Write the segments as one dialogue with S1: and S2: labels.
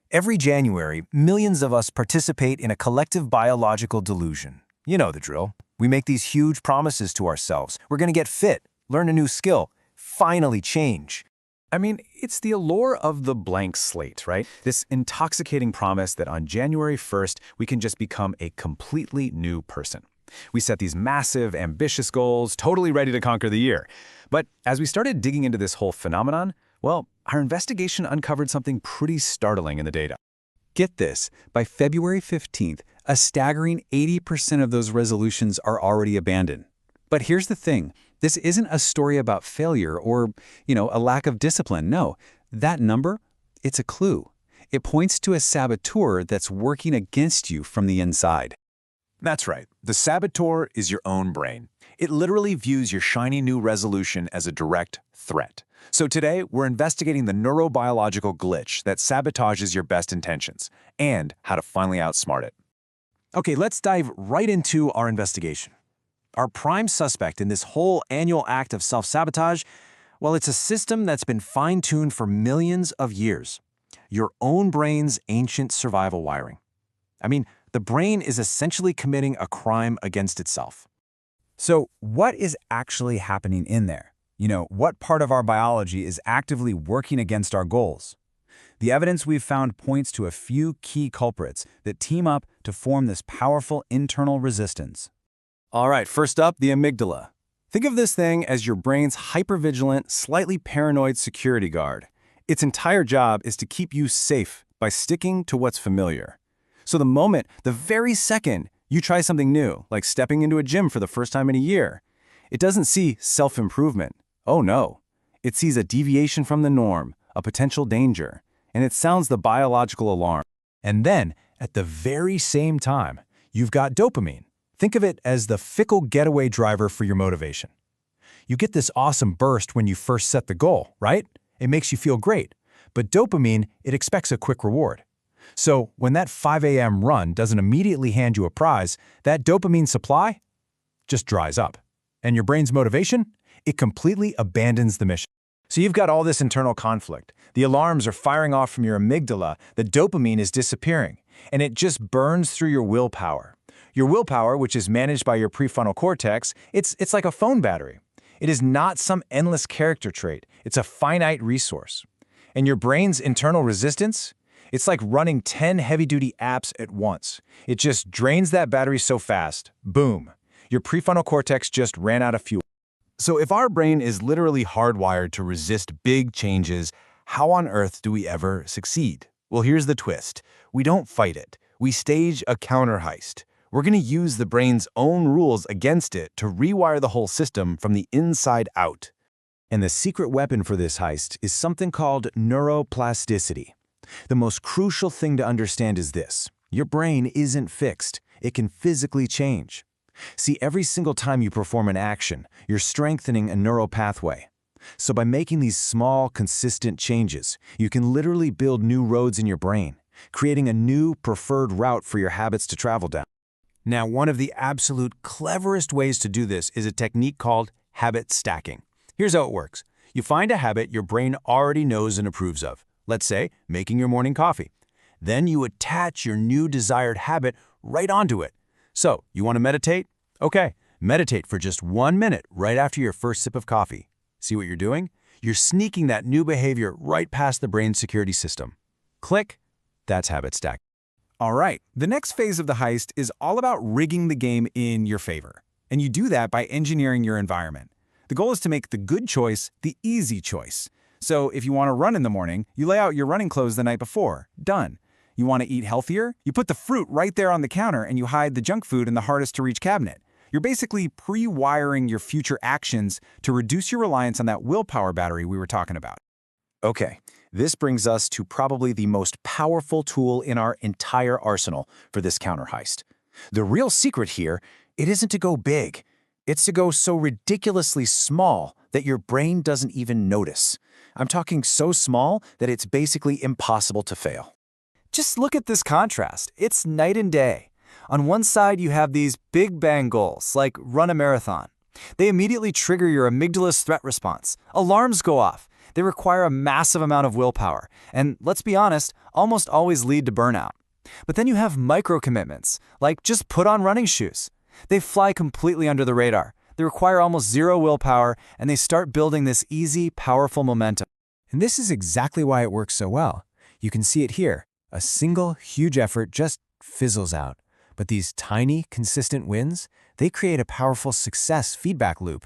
S1: Every January, millions of us participate in a collective biological delusion. You know the drill. We make these huge promises to ourselves. We're going to get fit, learn a new skill, finally change.
S2: I mean, it's the allure of the blank slate, right? This intoxicating promise that on January 1st, we can just become a completely new person. We set these massive, ambitious goals, totally ready to conquer the year. But as we started digging into this whole phenomenon, well, our investigation uncovered something pretty startling in the data. Get this, by February 15th, a staggering 80% of those resolutions are already abandoned. But here's the thing, this isn't a story about failure or, a lack of discipline. No, that number, it's a clue. It points to a saboteur that's working against you from the inside.
S1: That's right. The saboteur is your own brain. It literally views your shiny new resolution as a direct threat. So today, we're investigating the neurobiological glitch that sabotages your best intentions and how to finally outsmart it. Okay, let's dive right into our investigation. Our prime suspect in this whole annual act of self-sabotage, well, it's a system that's been fine-tuned for millions of years. Your own brain's ancient survival wiring. I mean, the brain is essentially committing a crime against itself.
S3: So what is actually happening in there? What part of our biology is actively working against our goals? The evidence we've found points to a few key culprits that team up to form this powerful internal resistance.
S1: All right, first up, the amygdala. Think of this thing as your brain's hypervigilant, slightly paranoid security guard. Its entire job is to keep you safe by sticking to what's familiar. So the very second, you try something new, like stepping into a gym for the first time in a year, it doesn't see self-improvement. Oh no. It sees a deviation from the norm, a potential danger, and it sounds the biological alarm. And then, at the very same time, you've got dopamine. Think of it as the fickle getaway driver for your motivation. You get this awesome burst when you first set the goal, right? It makes you feel great. But dopamine, it expects a quick reward. So when that 5 a.m. run doesn't immediately hand you a prize, that dopamine supply just dries up. And your brain's motivation? It completely abandons the mission. So you've got all this internal conflict. The alarms are firing off from your amygdala, the dopamine is disappearing, and it just burns through your willpower. Your willpower, which is managed by your prefrontal cortex, it's like a phone battery. It is not some endless character trait. It's a finite resource. And your brain's internal resistance? It's like running 10 heavy-duty apps at once. It just drains that battery so fast. Boom. Your prefrontal cortex just ran out of fuel. So if our brain is literally hardwired to resist big changes, how on earth do we ever succeed? Well, here's the twist. We don't fight it. We stage a counter-heist. We're going to use the brain's own rules against it to rewire the whole system from the inside out. And the secret weapon for this heist is something called neuroplasticity. The most crucial thing to understand is this. Your brain isn't fixed. It can physically change. See, every single time you perform an action, you're strengthening a neural pathway. So by making these small, consistent changes, you can literally build new roads in your brain, creating a new, preferred route for your habits to travel down. Now, one of the absolute cleverest ways to do this is a technique called habit stacking. Here's how it works. You find a habit your brain already knows and approves of. Let's say, making your morning coffee. Then you attach your new desired habit right onto it. So, you want to meditate? Okay, meditate for just 1 minute right after your first sip of coffee. See what you're doing? You're sneaking that new behavior right past the brain's security system. Click. That's habit stack. All right, the next phase of the heist is all about rigging the game in your favor. And you do that by engineering your environment. The goal is to make the good choice the easy choice. So if you want to run in the morning, you lay out your running clothes the night before. Done. You want to eat healthier? You put the fruit right there on the counter and you hide the junk food in the hardest-to-reach cabinet. You're basically pre-wiring your future actions to reduce your reliance on that willpower battery we were talking about. Okay, this brings us to probably the most powerful tool in our entire arsenal for this counter heist. The real secret here, it isn't to go big. It's to go so ridiculously small that your brain doesn't even notice. I'm talking so small that it's basically impossible to fail. Just look at this contrast. It's night and day. On one side, you have these big bang goals, like run a marathon. They immediately trigger your amygdala's threat response. Alarms go off.
S3: They require a massive amount of willpower, and let's be honest, almost always lead to burnout. But then you have micro-commitments, like just put on running shoes. They fly completely under the radar. They require almost zero willpower, and they start building this easy, powerful momentum. And this is exactly why it works so well. You can see it here. A single, huge effort just fizzles out. But these tiny, consistent wins, they create a powerful success feedback loop.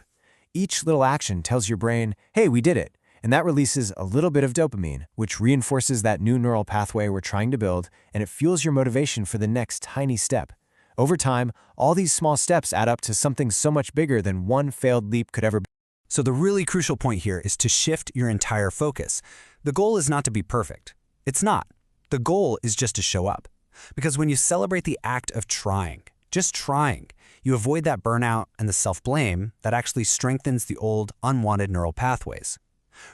S3: Each little action tells your brain, hey, we did it. And that releases a little bit of dopamine, which reinforces that new neural pathway we're trying to build, and it fuels your motivation for the next tiny step. Over time, all these small steps add up to something so much bigger than one failed leap could ever be.
S4: So the really crucial point here is to shift your entire focus. The goal is not to be perfect. It's not. The goal is just to show up. Because when you celebrate the act of trying, just trying, you avoid that burnout and the self-blame that actually strengthens the old, unwanted neural pathways.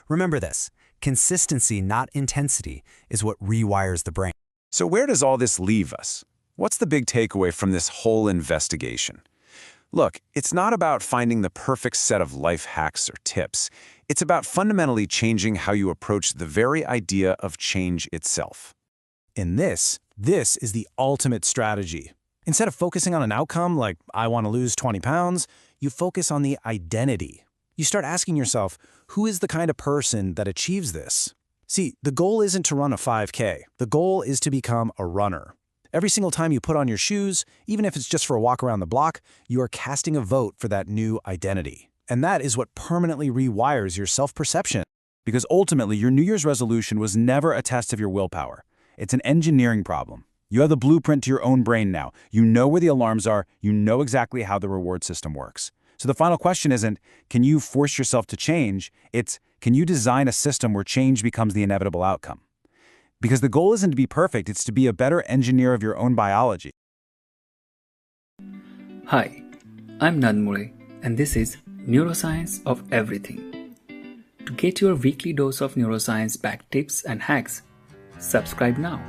S4: Remember this, consistency, not intensity, is what rewires the brain.
S2: So where does all this leave us? What's the big takeaway from this whole investigation? Look, it's not about finding the perfect set of life hacks or tips. It's about fundamentally changing how you approach the very idea of change itself.
S1: And this is the ultimate strategy. Instead of focusing on an outcome like, I want to lose 20 pounds, you focus on the identity. You start asking yourself, who is the kind of person that achieves this? See, the goal isn't to run a 5K. The goal is to become a runner. Every single time you put on your shoes, even if it's just for a walk around the block, you are casting a vote for that new identity. And that is what permanently rewires your self-perception. Because ultimately, your New Year's resolution was never a test of your willpower. It's an engineering problem. You have the blueprint to your own brain now. You know where the alarms are. You know exactly how the reward system works. So the final question isn't, can you force yourself to change? It's, can you design a system where change becomes the inevitable outcome? Because the goal isn't to be perfect, it's to be a better engineer of your own biology.
S5: Hi, I'm Nanmure, and this is Neuroscience of Everything. To get your weekly dose of neuroscience-backed tips and hacks, subscribe now.